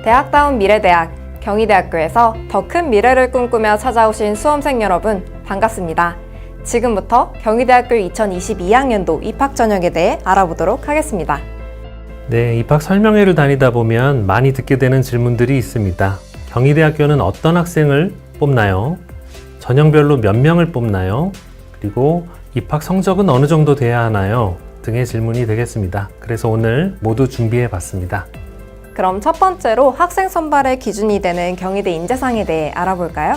대학다운 미래대학 경희대학교에서 더 큰 미래를 꿈꾸며 찾아오신 수험생 여러분 반갑습니다. 지금부터 경희대학교 2022학년도 입학 전형에 대해 알아보도록 하겠습니다. 네, 입학 설명회를 다니다 보면 많이 듣게 되는 질문들이 있습니다. 경희대학교는 어떤 학생을 뽑나요? 전형별로 몇 명을 뽑나요? 그리고 입학 성적은 어느 정도 돼야 하나요? 등의 질문이 되겠습니다. 그래서 오늘 모두 준비해 봤습니다. 그럼 첫 번째로 학생 선발의 기준이 되는 경희대 인재상에 대해 알아볼까요?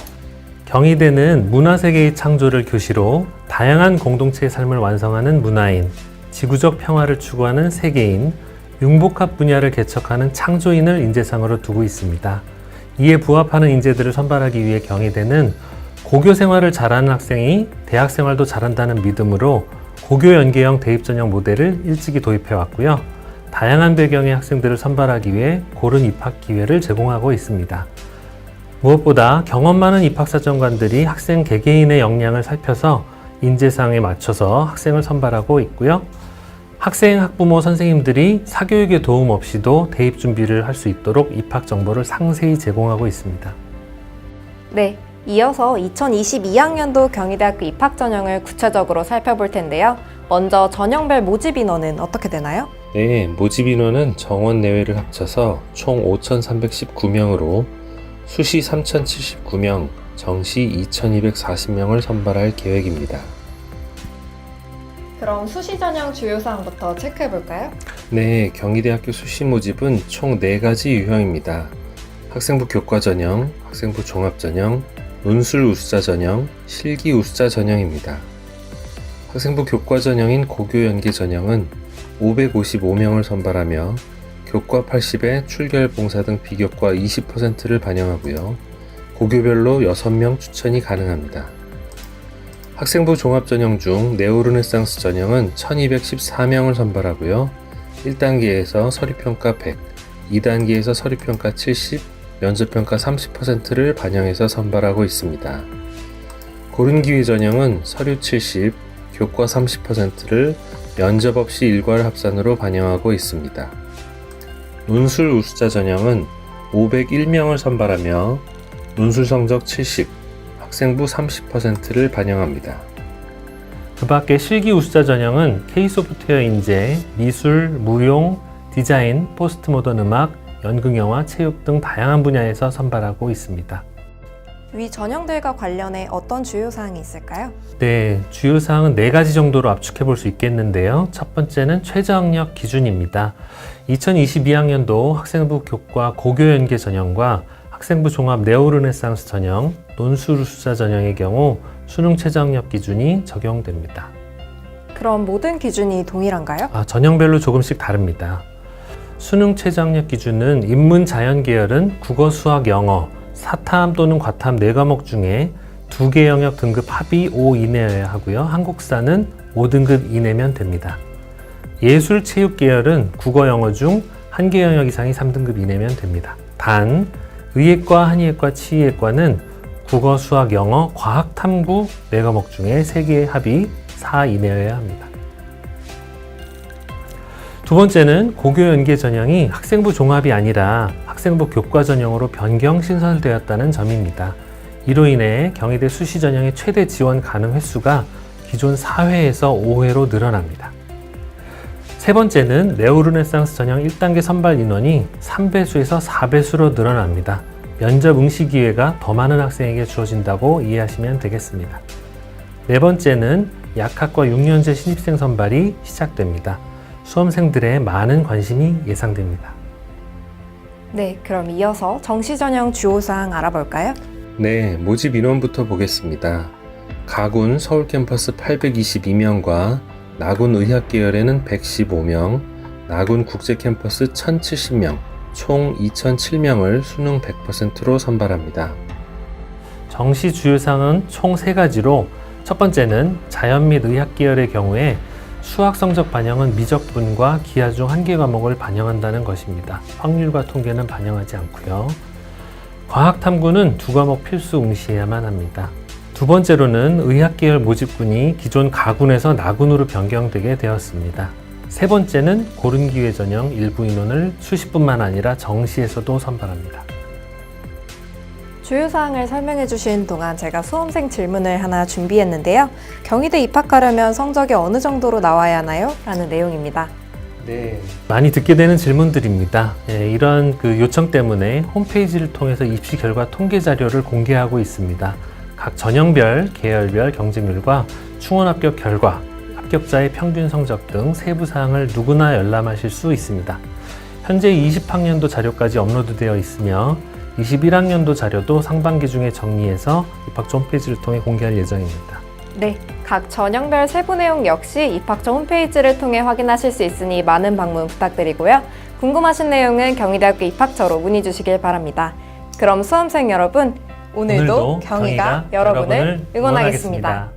경희대는 문화세계의 창조를 교시로 다양한 공동체의 삶을 완성하는 문화인, 지구적 평화를 추구하는 세계인, 융복합 분야를 개척하는 창조인을 인재상으로 두고 있습니다. 이에 부합하는 인재들을 선발하기 위해 경희대는 고교 생활을 잘하는 학생이 대학 생활도 잘한다는 믿음으로 고교 연계형 대입 전형 모델을 일찍이 도입해 왔고요. 다양한 배경의 학생들을 선발하기 위해 고른 입학 기회를 제공하고 있습니다. 무엇보다 경험 많은 입학사정관들이 학생 개개인의 역량을 살펴서 인재상에 맞춰서 학생을 선발하고 있고요. 학생, 학부모, 선생님들이 사교육의 도움 없이도 대입 준비를 할 수 있도록 입학 정보를 상세히 제공하고 있습니다. 네, 이어서 2022학년도 경희대학교 입학 전형을 구체적으로 살펴볼 텐데요. 먼저 전형별 모집 인원은 어떻게 되나요? 네, 모집 인원은 정원 내외를 합쳐서 총 5,319명으로 수시 3,079명, 정시 2,240명을 선발할 계획입니다. 그럼 수시 전형 주요 사항부터 체크해 볼까요? 네, 경희대학교 수시 모집은 총 4가지 유형입니다. 학생부 교과 전형, 학생부 종합 전형, 논술 우수자 전형, 실기 우수자 전형입니다. 학생부 교과 전형인 고교 연계 전형은 555명을 선발하며 교과 80에 출결 봉사 등 비교과 20%를 반영하고요. 고교별로 6명 추천이 가능합니다. 학생부 종합 전형 중 네오르네상스 전형은 1214명을 선발하고요. 1단계에서 서류평가 100, 2단계에서 서류평가 70, 면접평가 30%를 반영해서 선발하고 있습니다. 고른기회 전형은 서류 70, 교과 30%를 면접 없이 일괄 합산으로 반영하고 있습니다. 논술 우수자 전형은 501명을 선발하며 논술 성적 70, 학생부 30%를 반영합니다. 그 밖에 실기 우수자 전형은 K소프트웨어 인재, 미술, 무용, 디자인, 포스트모던 음악, 연극영화, 체육 등 다양한 분야에서 선발하고 있습니다. 위 전형들과 관련해 어떤 주요 사항이 있을까요? 네, 주요 사항은 4가지 정도로 압축해 볼 수 있겠는데요. 첫 번째는 최저학력 기준입니다. 2022학년도 학생부 교과 고교 연계 전형과 학생부 종합 네오르네상스 전형, 논술 우수자 전형의 경우 수능 최저학력 기준이 적용됩니다. 그럼 모든 기준이 동일한가요? 전형별로 조금씩 다릅니다. 수능 최저학력 기준은 인문 자연 계열은 국어, 수학, 영어, 사탐 또는 과탐 4과목 중에 2개 영역 등급 합이 5 이내여야 하고요. 한국사는 5등급 이내면 됩니다. 예술, 체육 계열은 국어, 영어 중 1개 영역 이상이 3등급 이내면 됩니다. 단, 의예과, 한의예과, 치의예과는 국어, 수학, 영어, 과학, 탐구 4과목 중에 3개의 합이 4 이내여야 합니다. 두 번째는 고교 연계 전형이 학생부 종합이 아니라 학생부 교과 전형으로 변경 신설되었다는 점입니다. 이로 인해 경희대 수시 전형의 최대 지원 가능 횟수가 기존 4회에서 5회로 늘어납니다. 세 번째는 네오르네상스 전형 1단계 선발 인원이 3배수에서 4배수로 늘어납니다. 면접 응시 기회가 더 많은 학생에게 주어진다고 이해하시면 되겠습니다. 네 번째는 약학과 6년제 신입생 선발이 시작됩니다. 수험생들의 많은 관심이 예상됩니다. 네, 그럼 이어서 정시 전형 주요 사항 알아볼까요? 네, 모집 인원부터 보겠습니다. 가군 서울 캠퍼스 822명과 나군 의학 계열에는 115명, 나군 국제 캠퍼스 1070명, 총 2007명을 수능 100%로 선발합니다. 정시 주요사항은 총 3가지로 첫 번째는 자연 및 의학 계열의 경우에 수학 성적 반영은 미적분과 기하 중 1개 과목을 반영한다는 것입니다. 확률과 통계는 반영하지 않고요. 과학 탐구는 2과목 필수 응시해야만 합니다. 두 번째로는 의학 계열 모집군이 기존 가군에서 나군으로 변경되게 되었습니다. 세 번째는 고른 기회 전형 일부 인원을 수시뿐만 아니라 정시에서도 선발합니다. 주요사항을 설명해 주신 동안 제가 수험생 질문을 하나 준비했는데요. 경희대 입학하려면 성적이 어느 정도로 나와야 하나요? 라는 내용입니다. 네, 많이 듣게 되는 질문들입니다. 이런 요청 때문에 홈페이지를 통해서 입시 결과 통계 자료를 공개하고 있습니다. 각 전형별, 계열별 경쟁률과 충원 합격 결과, 합격자의 평균 성적 등 세부 사항을 누구나 열람하실 수 있습니다. 현재 20학년도 자료까지 업로드되어 있으며 21학년도 자료도 상반기 중에 정리해서 입학처 홈페이지를 통해 공개할 예정입니다. 네, 각 전형별 세부 내용 역시 입학처 홈페이지를 통해 확인하실 수 있으니 많은 방문 부탁드리고요. 궁금하신 내용은 경희대학교 입학처로 문의 주시길 바랍니다. 그럼 수험생 여러분, 오늘도 경희가 여러분을 응원하겠습니다.